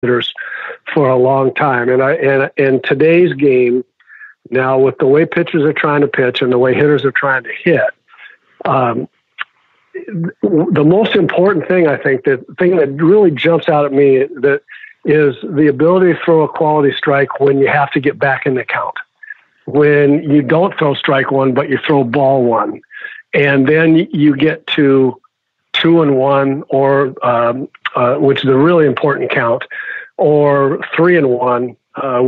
hitters for a long time. And today's game now, with the way pitchers are trying to pitch and the way hitters are trying to hit, the most important thing, I think, the thing that really jumps out at me that is the ability to throw a quality strike when you have to get back in the count. When you don't throw strike one, but you throw ball one, and then you get to 2-1, or which is a really important count, or 3-1,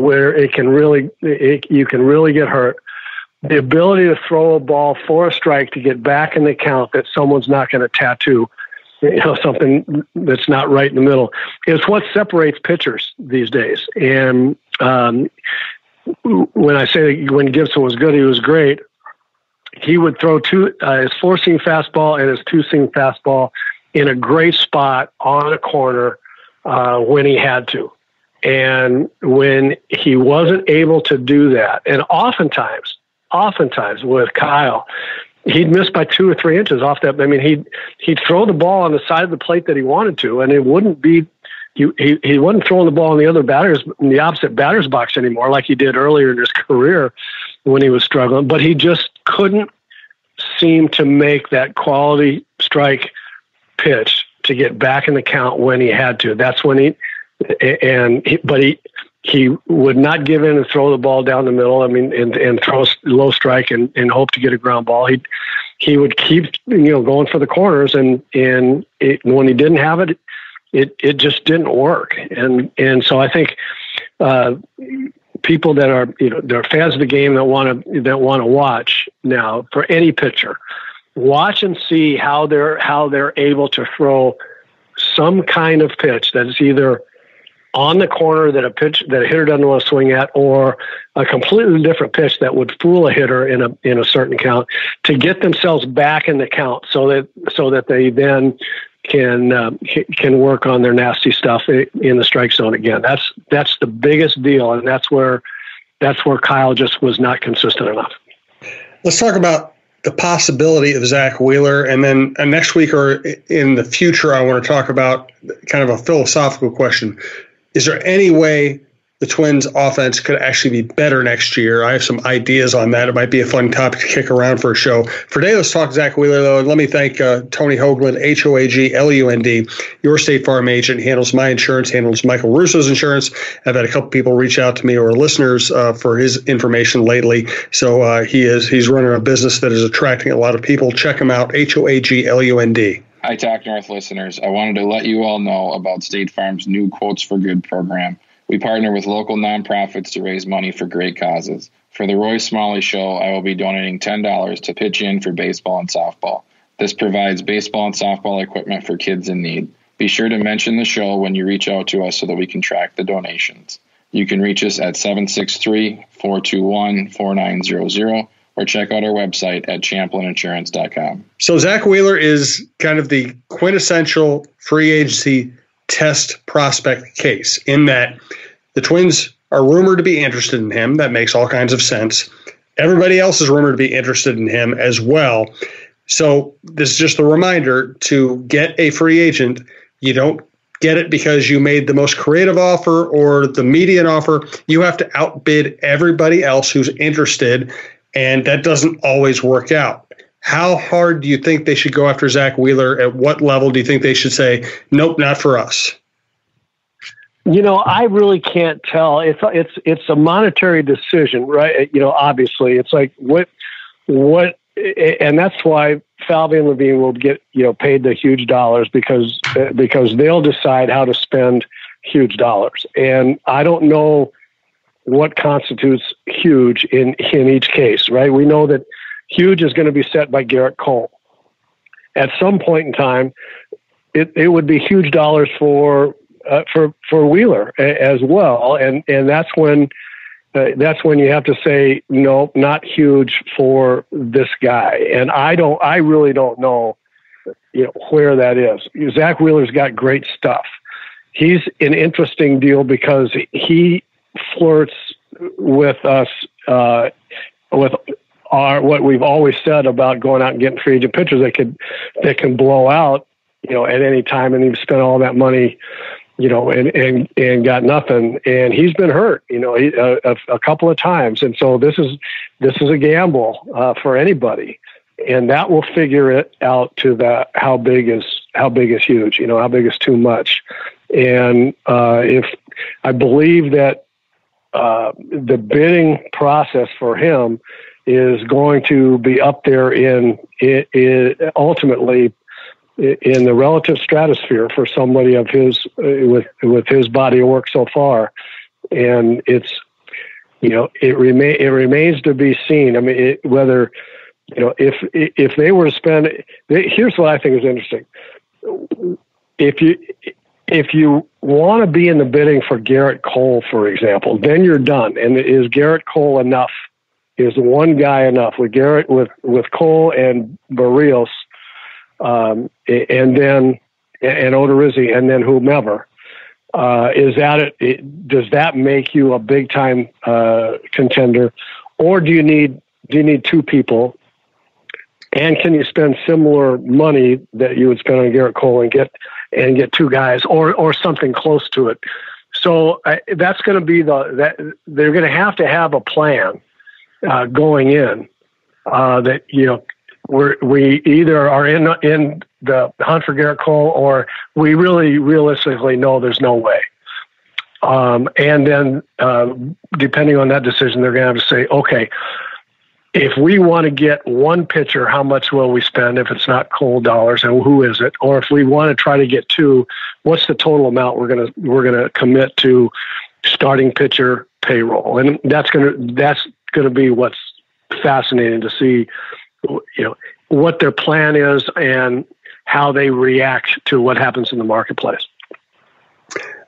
where you can really get hurt. The ability to throw a ball for a strike to get back in the count that someone's not going to tattoo, something that's not right in the middle, is what separates pitchers these days. And when I say when Gibson was good, he was great. He would throw his 4-seam fastball and his 2-seam fastball in a great spot on a corner when he had to. And when he wasn't able to do that, and oftentimes with Kyle, he'd miss by 2 or 3 inches off that. I mean, he'd throw the ball on the side of the plate that he wanted to, and it wouldn't be. He wasn't throwing the ball in the opposite batter's box anymore, like he did earlier in his career when he was struggling. But he just couldn't seem to make that quality strike pitch to get back in the count when he had to. That's when he would not give in and throw the ball down the middle. I mean, and throw a low strike and hope to get a ground ball. He would keep going for the corners, and when he didn't have it, it just didn't work. And so I think people that are they're fans of the game that want to watch now for any pitcher, watch and see how they're able to throw some kind of pitch that is either on the corner that a hitter doesn't want to swing at, or a completely different pitch that would fool a hitter in a certain count, to get themselves back in the count so that they then can work on their nasty stuff in the strike zone again. That's the biggest deal, and that's where Kyle just was not consistent enough. Let's talk about the possibility of Zach Wheeler, and then next week or in the future, I want to talk about kind of a philosophical question. Is there any way the Twins' offense could actually be better next year? I have some ideas on that. It might be a fun topic to kick around for a show. For today, let's talk Zach Wheeler, though. And let me thank Tony Hoaglund, Hoaglund, your State Farm agent. He handles my insurance, handles Michael Russo's insurance. I've had a couple people reach out to me or listeners for his information lately. So he's running a business that is attracting a lot of people. Check him out, Hoaglund. Hi, TALKNORTH listeners. I wanted to let you all know about State Farm's new Quotes for Good program. We partner with local nonprofits to raise money for great causes. For the Roy Smalley Show, I will be donating $10 to pitch in for baseball and softball. This provides baseball and softball equipment for kids in need. Be sure to mention the show when you reach out to us so that we can track the donations. You can reach us at 763-421-4900 or check out our website at champlininsurance.com. So Zach Wheeler is kind of the quintessential free agency test prospect case in that the Twins are rumored to be interested in him. That makes all kinds of sense. Everybody else is rumored to be interested in him as well. So this is just a reminder to get a free agent. You don't get it because you made the most creative offer or the median offer. You have to outbid everybody else who's interested, and that doesn't always work out. How hard do you think they should go after Zach Wheeler? At what level do you think they should say, nope, not for us? I really can't tell. It's a monetary decision, right? Obviously, it's like what, and that's why Falvey and Levine will get paid the huge dollars because they'll decide how to spend huge dollars, and I don't know what constitutes huge in each case, right? We know that huge is going to be set by Garrett Cole. At some point in time, it would be huge dollars for Wheeler as well, and that's when you have to say no, not huge for this guy. And I really don't know, where that is. Zach Wheeler's got great stuff. He's an interesting deal because he flirts with us with what we've always said about going out and getting free agent pitchers that can blow out at any time, and you've spent all that money and got nothing. And he's been hurt, a couple of times. And so this is a gamble for anybody, and that will figure it out to that how big is huge, how big is too much. And if I believe that the bidding process for him is going to be up there in ultimately in the relative stratosphere for somebody of his with his body of work so far, and it remains to be seen. I mean, whether if they were to spend, here's what I think is interesting. If you want to be in the bidding for Garrett Cole, for example, then you're done. And is Garrett Cole enough? Is one guy enough? With Garrett, with Cole and Barrios, and then Odorizzi, and then whomever, is that it? Does that make you a big time contender, or do you need two people? And can you spend similar money that you would spend on Garrett Cole and get two guys, or something close to it? So that's going to be that they're going to have a plan going in that we either are in the hunt for Garrett Cole, or we really realistically know there's no way. And then depending on that decision, they're going to have to say, okay, if we want to get one pitcher, how much will we spend if it's not Cole dollars, and who is it? Or if we want to try to get two, what's the total amount we're gonna commit to starting pitcher payroll? And that's gonna be what's fascinating to see, what their plan is and how they react to what happens in the marketplace.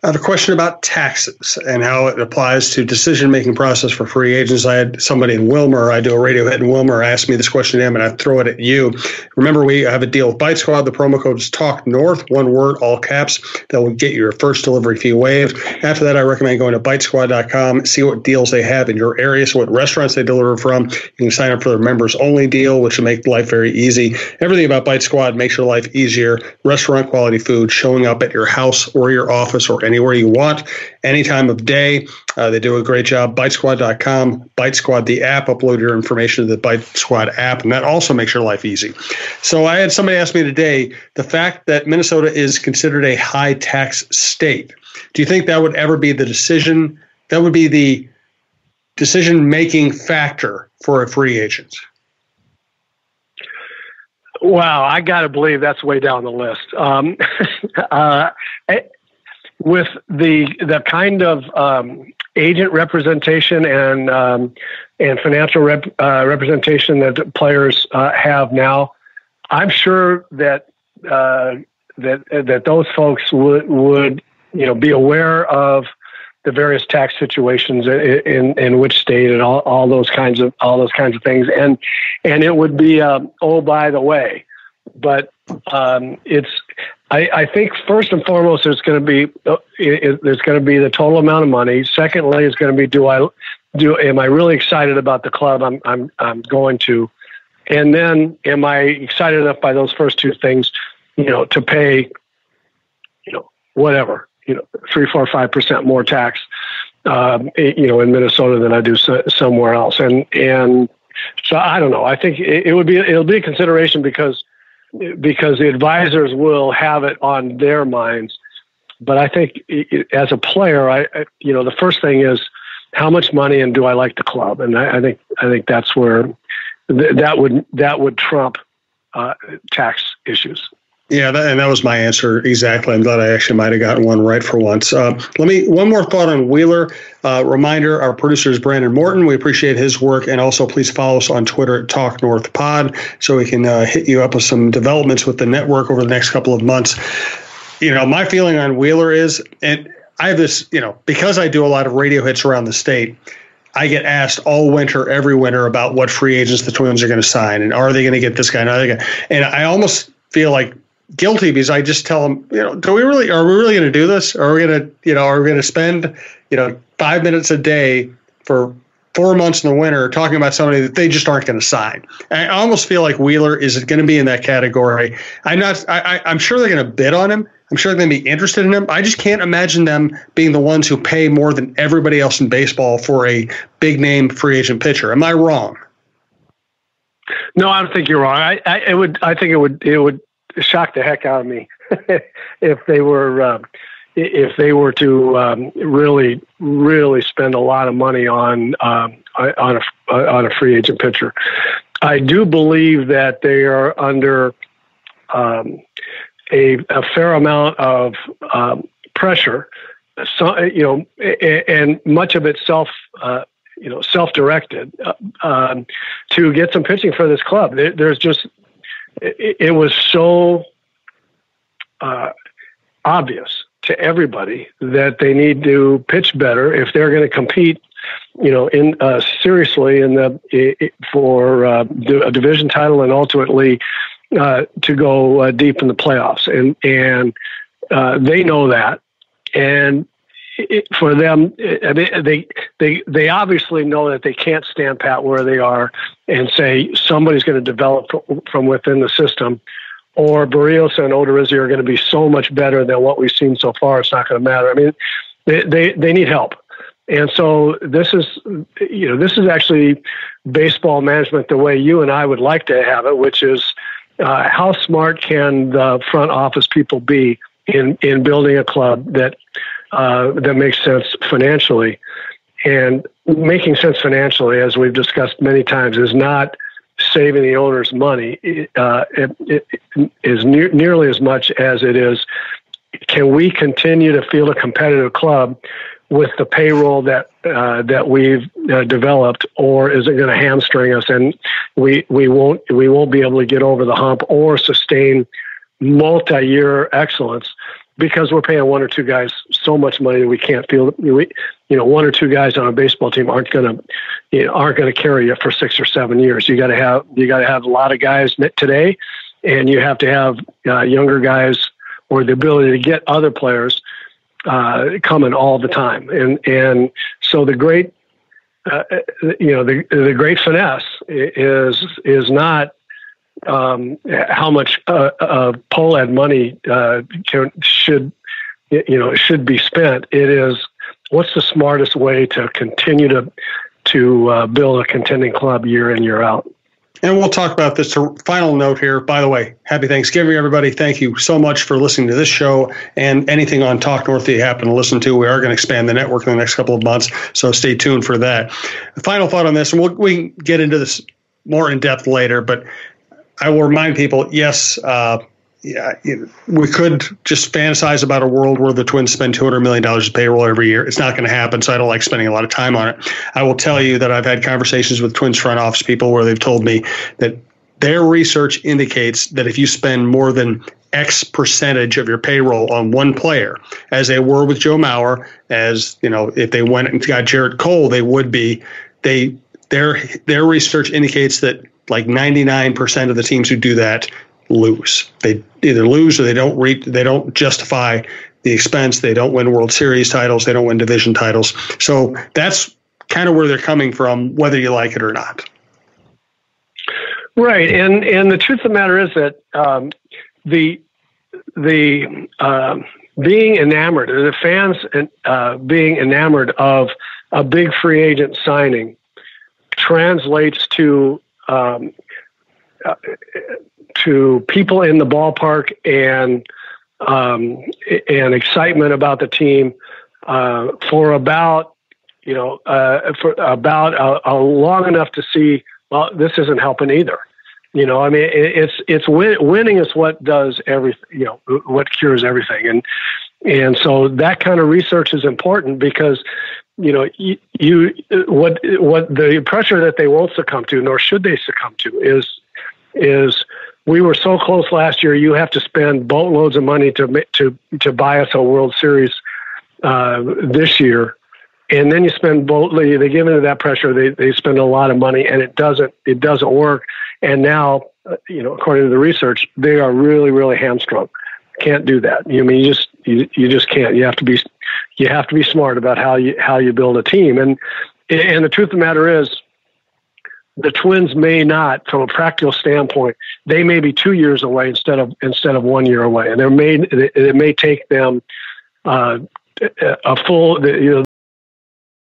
I have a question about taxes and how it applies to decision-making process for free agents. I had somebody in Wilmer, I do a radio hit in Wilmer, ask me this question to him, and I throw it at you. Remember, we have a deal with Bitesquad. The promo code is TALKNORTH, one word, all caps. That will get your first delivery fee waived. After that, I recommend going to Bitesquad.com, see what deals they have in your area, so what restaurants they deliver from. You can sign up for their members-only deal, which will make life very easy. Everything about Bitesquad makes your life easier. Restaurant-quality food showing up at your house or your office or anywhere you want, any time of day. They do a great job. Bitesquad.com, Bitesquad, the app. Upload your information to the Bitesquad app, and that also makes your life easy. So I had somebody ask me today, the fact that Minnesota is considered a high tax state, do you think that would ever be the decision? That would be the decision-making factor for a free agent? Wow, I got to believe that's way down the list. With the kind of agent representation and financial representation that players have now, I'm sure that those folks would be aware of the various tax situations in which state and all those kinds of things, and it would be by the way, but I think first and foremost, there's going to be the total amount of money. Secondly, it's going to be am I really excited about the club I'm going to, and then am I excited enough by those first two things, to pay, whatever, 3, 4, 5% more tax, in Minnesota than I do somewhere else, and so I don't know. I think it'll be a consideration because the advisors will have it on their minds. But I think as a player, the first thing is how much money and do I like the club? And I think that's where that would trump tax issues. Yeah, and that was my answer exactly. I'm glad I actually might have gotten one right for once. One more thought on Wheeler. Reminder, our producer is Brandon Morton. We appreciate his work. And also, please follow us on Twitter at TalkNorthPod so we can hit you up with some developments with the network over the next couple of months. My feeling on Wheeler is, and I have this, because I do a lot of radio hits around the state, I get asked all winter, every winter, about what free agents the Twins are going to sign. And are they going to get this guy? And I almost feel like guilty because I just tell them, are we really going to do this? Are we going to spend, 5 minutes a day for 4 months in the winter talking about somebody that they just aren't going to sign? I almost feel like Wheeler is going to be in that category. I'm sure they're going to bid on him. I'm sure they'd be interested in him. I just can't imagine them being the ones who pay more than everybody else in baseball for a big name free agent pitcher. Am I wrong? No, I don't think you're wrong. I think it would shock the heck out of me if they were to really spend a lot of money on a free agent pitcher. I do believe that they are under a fair amount of pressure. So, and much of it self-directed to get some pitching for this club. There's just, it was so obvious to everybody that they need to pitch better if they're going to compete, seriously for a division title and ultimately to go deep in the playoffs. And they know that. And for them, they obviously know that they can't stand pat where they are and say somebody's going to develop from within the system, or Barrios and Odorizzi are going to be so much better than what we've seen so far. It's not going to matter. I mean, they need help. And so this is actually baseball management the way you and I would like to have it, which is how smart can the front office people be in building a club that makes sense financially. And making sense financially, as we've discussed many times, is not saving the owner's money. It is nearly as much as it is, can we continue to field a competitive club with the payroll that we've developed, or is it going to hamstring us and we won't be able to get over the hump or sustain multi-year excellence because we're paying one or two guys so much money that we can't field. One or two guys on a baseball team aren't going to carry you for 6 or 7 years. You got to have a lot of guys today, and you have to have younger guys or the ability to get other players coming all the time. And so the great finesse is not how much POLAD money should be spent. It is what's the smartest way to continue to build a contending club year in, year out. And we'll talk about this. Final note here. By the way, happy Thanksgiving, everybody. Thank you so much for listening to this show and anything on Talk North that you happen to listen to. We are going to expand the network in the next couple of months, so stay tuned for that. The final thought on this, and we can get into this more in depth later, but I will remind people, yes, we could just fantasize about a world where the Twins spend $200 million of payroll every year. It's not going to happen, so I don't like spending a lot of time on it. I will tell you that I've had conversations with Twins front office people where they've told me that their research indicates that if you spend more than X percentage of your payroll on one player, as they were with Joe Mauer, as if they went and got Jarrett Cole, they would be. Their research indicates that like 99% of the teams who do that lose. They either lose or they don't justify the expense. They don't win World Series titles. They don't win division titles. So that's kind of where they're coming from, whether you like it or not. Right. And the truth of the matter is that the being enamored, the fans being enamored of a big free agent signing translates to people in the ballpark and excitement about the team for about long enough to see, well, this isn't helping either. It's winning is what does everything. What cures everything, and so that kind of research is important because what the pressure that they won't succumb to, nor should they succumb to, is we were so close last year. You have to spend boatloads of money to buy us a World Series this year, and then you spend they give into that pressure. They spend a lot of money, and it doesn't work. And now, according to the research, they are really, really hamstrung. Can't do that. You just can't. You have to be smart about how you build a team. And the truth of the matter is, the Twins may not, from a practical standpoint, they may be 2 years away instead of 1 year away, and it may take them a full,